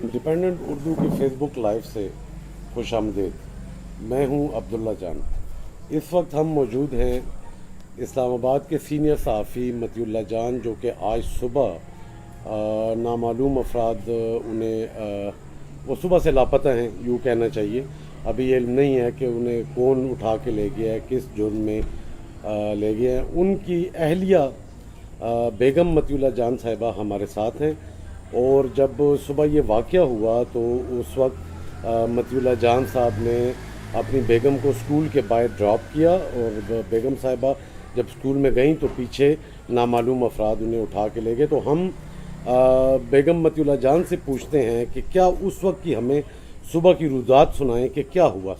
Independent Urdu की Facebook live से खुशामदीद। मैं हूं अब्दुल्ला जान। इस वक्त हम मौजूद हैं इस्लामाबाद के सीनियर सहाफ़ी मतीउल्लाह जान, जो कि आज सुबह नामालूम अफराद उन्हें वो सुबह से लापता हैं, यूँ कहना चाहिए। अभी ये इल्म नहीं है कि उन्हें कौन उठा के ले गया है, किस जुर्म में ले गया है। उनकी अहलिया बेगम मतीउल्लाह जान साहिबा हमारे साथ हैं, और जब सुबह ये वाक़या हुआ तो उस वक्त मतीउल्लाह जान साहब ने अपनी बेगम को स्कूल के बाहर ड्रॉप किया, और बेगम साहिबा जब स्कूल में गईं तो पीछे नामालूम अफराद उन्हें उठा के ले गए। तो हम बेगम मतीउल्लाह जान से पूछते हैं कि क्या उस वक्त की हमें सुबह की रुज़ात सुनाएं कि क्या हुआ।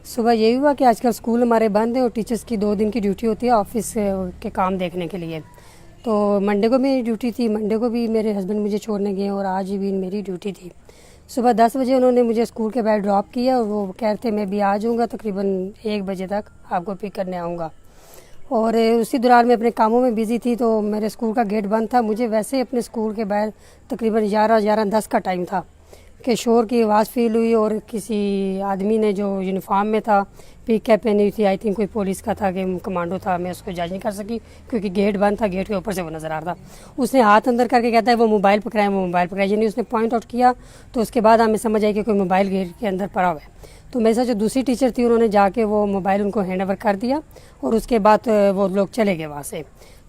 सुबह यही हुआ कि आजकल स्कूल हमारे बंद है और टीचर्स की 2 दिन की ड्यूटी होती है ऑफिस के काम देखने के लिए। तो मंडे को मेरी ड्यूटी थी, मंडे को भी मेरे हस्बैंड मुझे छोड़ने गए और आज भी मेरी ड्यूटी थी। सुबह 10 बजे उन्होंने मुझे स्कूल के बाहर ड्रॉप किया और वो कह रहे थे मैं भी आ जाऊँगा, तकरीबन 1 बजे तक आपको पिक करने आऊँगा। और उसी दौरान मैं अपने कामों में बिज़ी थी, तो मेरे स्कूल का गेट बंद था। मुझे वैसे अपने स्कूल के बाहर तकरीबन 11:10 का टाइम था कि शोर की आवाज़ फील हुई और किसी आदमी ने जो यूनिफॉर्म में था, पिक कैप पहनी हुई थी, आई थिंक कोई पुलिस का था कि कमांडो था, मैं उसको जज नहीं कर सकी क्योंकि गेट बंद था, गेट के ऊपर से वो नज़र आ रहा था। उसने हाथ अंदर करके कहता है वो मोबाइल पकड़ाए, वो मोबाइल पकड़ाए, यानी उसने पॉइंट आउट किया। तो उसके बाद हमें समझ आई कि कोई मोबाइल गेट के अंदर पड़ा हुआ है। तो मेरे साथ जो दूसरी टीचर थी उन्होंने जाके वो मोबाइल उनको हैंड ओवर कर दिया और उसके बाद वो लोग चले गए वहाँ से।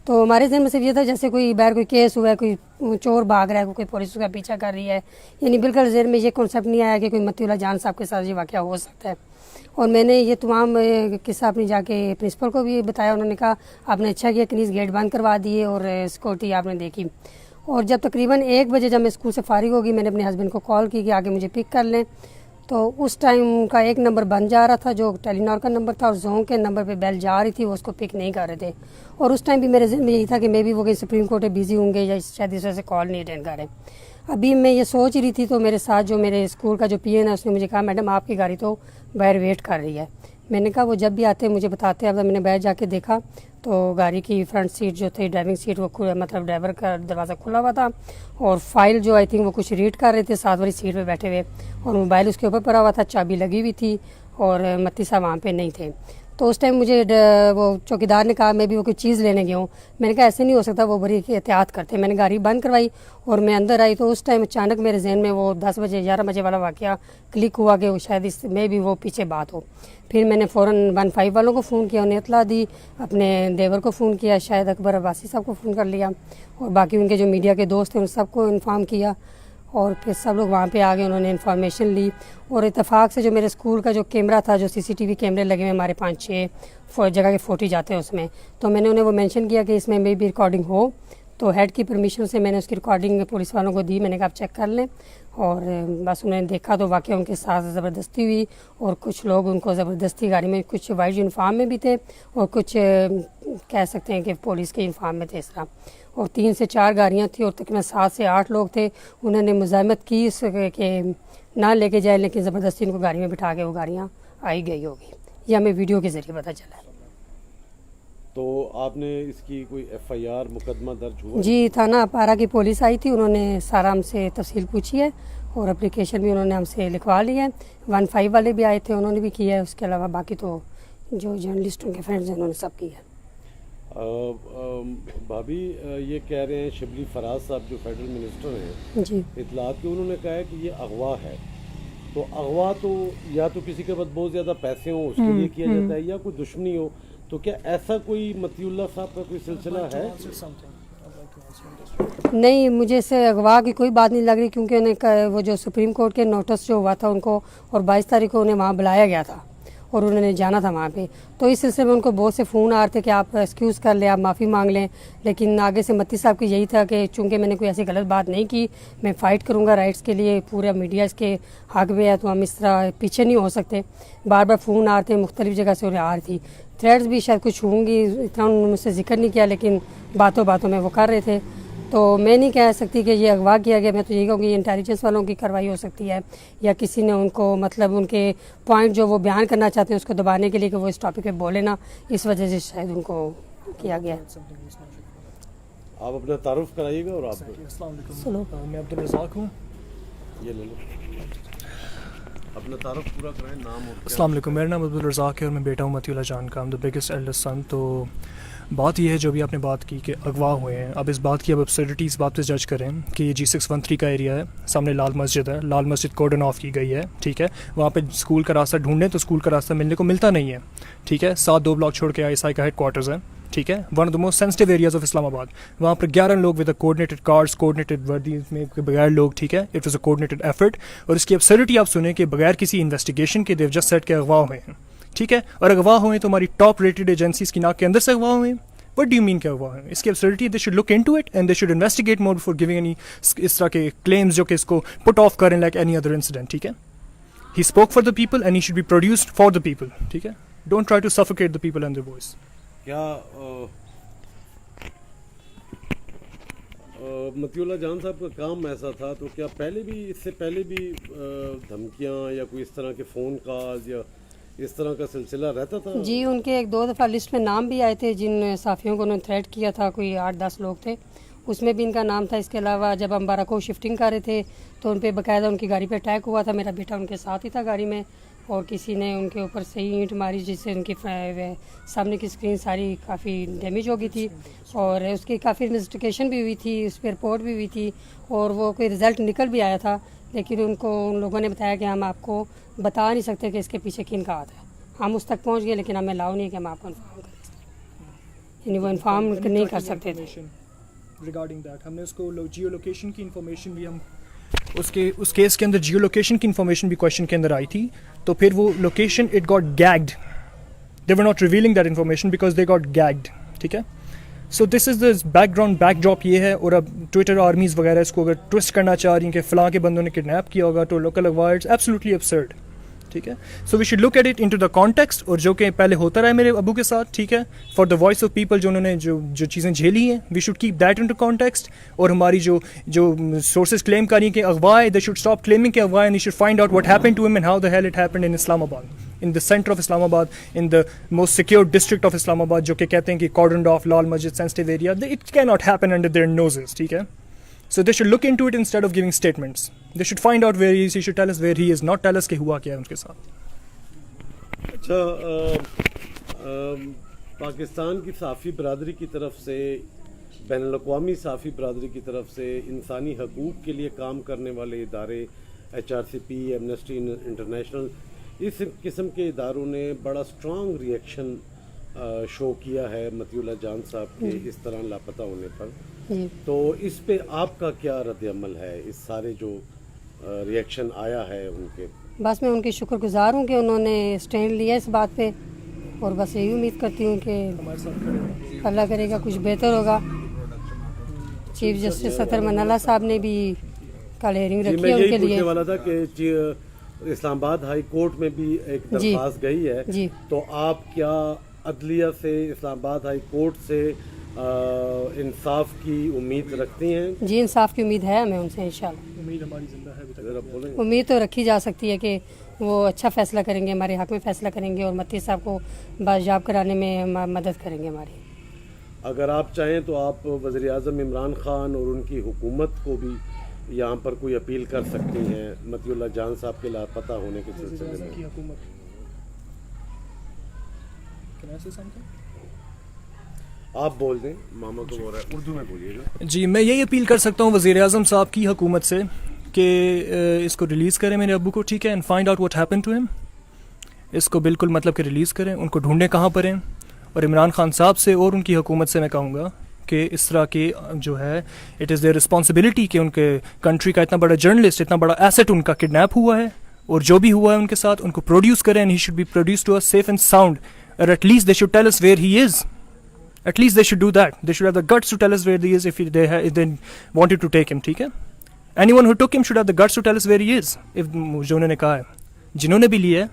तो हमारे जहन में सिर्फ ये था जैसे कोई बाहर कोई केस हुआ है, कोई चोर भाग रहा है, कोई पुलिस उसका पीछा कर रही है, यानी बिल्कुल जहन में ये कॉन्सेप्ट नहीं आया कि कोई मतीउल्लाह जान साहब के साथ ये वाक़या हो सकता है। और मैंने ये तमाम किस्सा अपनी जाके प्रिंसिपल को भी बताया। उन्होंने कहा आपने अच्छा किया, प्लीज़ गेट बंद करवा दिए और सिक्योरिटी आपने देखी। और जब तकरीबन 1 बजे जब मैं स्कूल से फारिग होगी, मैंने अपने हस्बैंड को कॉल की कि आगे मुझे पिक कर लें। तो उस टाइम का एक नंबर बन जा रहा था जो टेलीनॉर का नंबर था, और जोन के नंबर पे बेल जा रही थी, वो उसको पिक नहीं कर रहे थे। और उस टाइम भी मेरे जहन में यही था कि मे भी वो कहीं सुप्रीम कोर्ट में बिजी होंगे या शायद इस वजह से कॉल नहीं अटेंड कर रहे। अभी मैं ये सोच रही थी तो मेरे साथ जो मेरे स्कूल का जो पीएन है उसने मुझे कहा मैडम आपकी गाड़ी तो बाहर वेट कर रही है। मैंने कहा वो जब भी आते हैं मुझे बताते हैं। अब मैंने बाहर जाके देखा तो गाड़ी की फ्रंट सीट जो थी, ड्राइविंग सीट, वो मतलब ड्राइवर का दरवाज़ा खुला हुआ था और फाइल जो आई थिंक वो कुछ रीड कर रहे थे साथ वाली सीट पे बैठे हुए, और मोबाइल उसके ऊपर पड़ा हुआ था, चाबी लगी हुई थी और मत्ती साहब वहाँ पे नहीं थे। तो उस टाइम मुझे वो चौकीदार ने कहा मैं भी वो कोई चीज़ लेने गया हूँ। मैंने कहा ऐसे नहीं हो सकता, वो बड़ी एहतियात करते। मैंने गाड़ी बंद करवाई और मैं अंदर आई तो उस टाइम अचानक मेरे जहन में वो 10 बजे 11 बजे वाला वाक़या क्लिक हुआ कि वो शायद इसमें भी वो पीछे बात हो। फिर मैंने फ़ौरन 15 वालों को फ़ोन किया, उन्हें इतला दी, अपने देवर को फ़ोन किया, शायद अकबर अब्बासी साहब को फ़ोन कर लिया, और बाकी उनके जो मीडिया के दोस्त थे उन सबको इन्फॉर्म किया। और फिर सब लोग वहाँ पे आ गए, उन्होंने इन्फॉर्मेशन ली। और इत्तेफाक से जो मेरे स्कूल का जो कैमरा था, जो सीसीटीवी कैमरे लगे हुए हमारे 5-6 जगह के 40 जाते हैं उसमें, तो मैंने उन्हें वो मेंशन किया कि इसमें मे भी रिकॉर्डिंग हो। तो हेड की परमिशन से मैंने उसकी रिकॉर्डिंग पुलिस वालों को दी। मैंने कहा आप चेक कर लें। और बस उन्होंने देखा तो वाकई उनके साथ ज़बरदस्ती हुई, और कुछ लोग उनको ज़बरदस्ती गाड़ी में, कुछ वाइट यूनिफॉर्म में भी थे और कुछ कह सकते हैं कि पुलिस के यूनिफॉर्म में थे इस तरह। और 3 से 4 गाड़ियाँ थी और तकरीबन 7 से 8 लोग थे। उन्होंने मुज़ाहमत की कि ना लेके जाए, लेकिन ज़बरदस्ती उनको गाड़ी में बिठा के वो गाड़ियाँ आई गई होगी। यह हमें वीडियो के ज़रिए पता चला है। तो आपने इसकी कोई एफआईआर मुकदमा दर्ज हुआ? जी, थाना अपारा की पुलिस आई थी, उन्होंने सारा हमसे तफसील पूछी है और एप्लीकेशन भी उन्होंने हमसे लिखवा ली है। 15 वाले भी आए थे, उन्होंने भी किया है। उसके अलावा बाकी तो जो जर्नलिस्ट उनके फ्रेंड्स हैं उन्होंने सब किया है। भाभी ये कह रहे हैं शिबली फराज साहब जो फेडरल मिनिस्टर हैं जी, इतलात की, उन्होंने कहा है कि ये अगवा है। तो अगवा तो या तो किसी के पास बहुत ज़्यादा पैसे हों उसके लिए किया जाता है, या कोई दुश्मनी हो। तो क्या ऐसा कोई मतीउल्लाह साहब का कोई सिलसिला है? नहीं, मुझे इससे अगवा की कोई बात नहीं लग रही, क्योंकि उन्हें वो जो सुप्रीम कोर्ट के नोटिस जो हुआ था उनको, और 22 तारीख को उन्हें वहाँ बुलाया गया था और उन्होंने जाना था वहाँ पे। तो इस सिलसिले में उनको बहुत से फ़ोन आ रहे थे कि आप एक्सक्यूज़ कर लें, आप माफ़ी मांग लें। लेकिन आगे से मत्ती साहब की यही था कि चूँकि मैंने कोई ऐसी गलत बात नहीं की, मैं फ़ाइट करूँगा राइट्स के लिए, पूरा मीडिया इसके हक में है, तो हम इस तरह पीछे नहीं हो सकते। बार बार फ़ोन आ रहे थे, मुख्तलिफ़ जगह से उन्हें आ रही थी, थ्रेड्स भी शायद कुछ होंगी, इतना उन्होंने मुझसे जिक्र नहीं किया, लेकिन बातों बातों में वो कर रहे थे। तो मैं नहीं कह सकती कि ये अगवा किया गया, मैं तो यही कहूँगी इंटेलिजेंस वालों की कार्रवाई हो सकती है, या किसी ने उनको मतलब उनके पॉइंट जो वो बयान करना चाहते हैं उसको दबाने के लिए कि वो इस टॉपिक पे बोले ना, इस वजह से शायद उनको किया गया। आप अपना तारुफ कराइएगा। और आप अस्सलाम वालेकुम, मैं अब्दुल रज़ाक हूँ ये ले लो, अपना तारुफ पूरा कराएं, नाम और क्या? अस्सलाम वालेकुम, मेरा नाम अब्दुल रज़ाक है और मैं बेटा हूँ मतीउल्लाह जान का, द बिगेस्ट एल्डेस्ट सन। तो बात यह है जो भी आपने बात की कि अगवा हुए हैं, अब इस बात की अब एब्सर्डिटी इस बात पे जज करें कि ये G613 का एरिया है, सामने लाल मस्जिद है, लाल मस्जिद कोर्डन ऑफ की गई है, ठीक है। वहाँ पे स्कूल का रास्ता ढूंढें तो स्कूल का रास्ता मिलने को मिलता नहीं है, ठीक है। 7 ब्लॉक छोड़ के ISI का हेड क्वार्टर्स है, ठीक है, one of the most sensitive areas of Islamabad. वहाँ पर 11 लोग विद कोऑर्डिनेटेड कार्स, कोऑर्डिनेटेड वर्दीज में बगैर लोग, ठीक है। It was a coordinated effort. और इसकी एब्सर्डिटी आप सुने कि बगैर किसी इन्वेस्टिगेशन के देव जस्ट सेट के अगवा हुए हैं, ठीक है। और अगवा हुए तो हमारी टॉप रेटेड एजेंसीज की नाक के अंदर से अगवा हुए हैं। What do you mean क्या हुआ है? इसकी absurdity, they should look into it and they should investigate more before giving any इस तरह के क्लेम्स जो कि इसको पुट ऑफ करें लाइक एनी अदर इंसिडेंट, ठीक है। He spoke for the people and he should be produced for the people, ठीक है। Don't try to suffocate the people and their voice. क्या मतीउल्लाह जान साहब का काम ऐसा था, तो क्या पहले भी, इससे पहले भी धमकियां या कोई इस तरह के फ़ोन कॉल्स या इस तरह का सिलसिला रहता था? जी, उनके 1-2 दफ़ा लिस्ट में नाम भी आए थे जिन साफ़ियों को उन्होंने थ्रेट किया था, कोई 8-10 लोग थे, उसमें भी इनका नाम था। इसके अलावा जब हम बाराको शिफ्टिंग कर रहे थे तो उन पर बाकायदा उनकी गाड़ी पे अटैक हुआ था, मेरा बेटा उनके साथ ही था गाड़ी में, और किसी ने उनके ऊपर सही ईंट मारी जिससे उनकी सामने की स्क्रीन सारी काफ़ी डैमेज हो गई थी, और उसकी काफ़ी इन्वेस्टिगेशन भी हुई थी, उस पर रिपोर्ट भी हुई थी, और वो कोई रिज़ल्ट निकल भी आया था। लेकिन उन लोगों ने बताया कि हम आपको बता नहीं सकते कि इसके पीछे किन का हाथ है। हम उस तक पहुंच गए लेकिन हमें अलाउ नहीं कि हम आपको इन्फॉर्म करें, यानी वो इन्फॉर्म नहीं कर सकते थे। रिगार्डिंग दैट हमने उसको जियो लोकेशन की इन्फॉर्मेशन भी हम उस केस के अंदर जियो लोकेशन की इन्फॉर्मेशन भी क्वेश्चन के अंदर आई थी, तो फिर वो location it got gagged, they were not revealing that information because they got gagged, ठीक है। So this is the background backdrop ये है। और अब ट्विटर आर्मीज़ वगैरह इसको अगर ट्विस्ट करना चाह रही हैं कि फ़लाँ के बंदों ने किडनैप किया होगा तो लोकल अगवा, इट्स एब्सोल्युटली अब्सर्ड, ठीक है। So we should look at it into the context, और जो कि पहले होता रहा है मेरे अबू के साथ, ठीक है, for the voice of people जो उन्होंने जो चीज़ें झेली हैं, we should keep that into context. और हमारी जो सोर्सेज क्लेम कर रही हैं कि अगवा है, दे शुड स्टॉप क्लेमिंग कि अगवा है, and you should find out what happened to him and how the hell it happened in Islamabad, in the center of Islamabad, in the most secure district of Islamabad, जो कि कहते हैं कि cordoned off लाल मस्जिद sensitive area, it cannot happen under their noses, ठीक है। So they should look into it instead of giving statements. They should find out where he is. He should tell us where he is, not tell us कि हुआ क्या है उनके साथ। अच्छा, पाकिस्तान की साफ़ी बरदरी की तरफ से, बैनुल-अक़वामी साफ़ी बरदरी की तरफ से इंसानी हकूक़ के लिए काम करने वाले इदारे, HRCP, एमनेस्टी इंटरनेशनल, इस किस्म के इदारों ने बड़ा स्ट्रॉन्ग रिएक्शन शो किया है मतीउल्लाह जान साहब के इस तरह लापता होने पर। तो इस पे आपका क्या रद्द-ए-अमल है, इस सारे जो रिएक्शन आया है उनके? बस मैं उनकी शुक्रगुजार हूँ कि उन्होंने स्टैंड लिया इस बात पे, और बस यही उम्मीद करती हूँ कि अल्लाह करेगा कुछ बेहतर होगा। चीफ जस्टिस सतर मनाला साहब ने भी कल हेयरिंग रखी है उनके लिए। वाला था कि इस्लामाबाद हाई कोर्ट में भी एक दरख्वास्त गई है, तो आप क्या अदलिया से, इस्लामाबाद हाई कोर्ट से इंसाफ की उम्मीद रखती हैं? जी, इंसाफ की उम्मीद है हमें उनसे, इंशाल्लाह उम्मीद हमारी जिंदा है। उम्मीद तो रखी जा सकती है कि वो अच्छा फैसला करेंगे, हमारे हक में फैसला करेंगे और मती साहब को बाजियाब कराने में मदद करेंगे हमारी। अगर आप चाहें तो आप वज़ीर आज़म इमरान खान और उनकी हुकूमत को भी यहाँ पर कोई अपील कर सकती हैं मतीउल्लाह जान साहब के लापता होने के सिलसिले में। आप बोल दें, मामा को बोल रहा है, उर्दू में बोलिएगा। जी, मैं यही अपील कर सकता हूँ वज़ीर आज़म साहब की हुकूमत से कि इसको रिलीज़ करें मेरे अब्बू को, ठीक है, and find out what happened to him. इसको बिल्कुल मतलब कि रिलीज़ करें, उनको ढूंढें कहाँ पर हैं। और इमरान खान साहब से और उनकी हुकूमत से मैं कहूँगा कि इस तरह की जो है, इट इज़ देयर रिस्पॉन्सिबिलिटी कि उनके कंट्री का इतना बड़ा जर्नलिस्ट, इतना बड़ा एसेट उनका किडनैप हुआ है, और जो भी हुआ है उनके साथ उनको प्रोड्यूस करें, and he should be produce to us safe and sound, और at least they should tell us where he is. At least they should do that. They should have the guts to tell us where he is if they wanted to take him, ठीक है। Anyone who took him should have the guts to tell us where he is. If जो उन्होंने कहा है, जिन्होंने भी लिया है,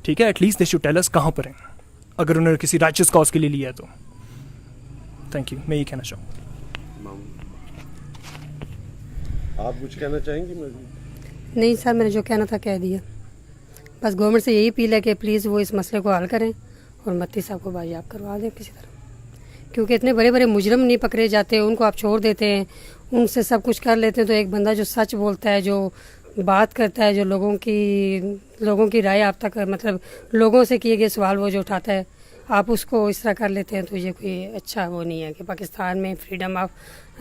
ठीक है, at least they should tell us कहाँ पर हैं, अगर उन्होंने किसी righteous cause के लिए लिया है तो। Thank you, मैं ये कहना चाहूँ। आप कुछ कहना चाहेंगी? नहीं सर, मैंने जो कहना था कह दिया। बस गवर्नमेंट से यही अपील है कि प्लीज़ वो इस मसले को हल करें और मत्ती साहब को बाजियाब करवा दें किसी तरह, क्योंकि इतने बड़े बड़े मुजरम नहीं पकड़े जाते, उनको आप छोड़ देते हैं, उनसे सब कुछ कर लेते हैं, तो एक बंदा जो सच बोलता है, जो बात करता है, जो लोगों की राय आप तक, मतलब लोगों से किए गए सवाल वो जो उठाता है, आप उसको इस तरह कर लेते हैं, तो ये कोई अच्छा वो नहीं है कि पाकिस्तान में फ्रीडम ऑफ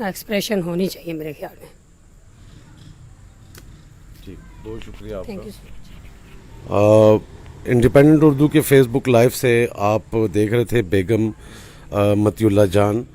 एक्सप्रेशन होनी चाहिए मेरे ख्याल में। ठीक, बहुत शुक्रिया थैंक यू आपका। इंडिपेंडेंट उर्दू के फेसबुक लाइव से आप देख रहे थे बेगम मतियुल्लाह जान।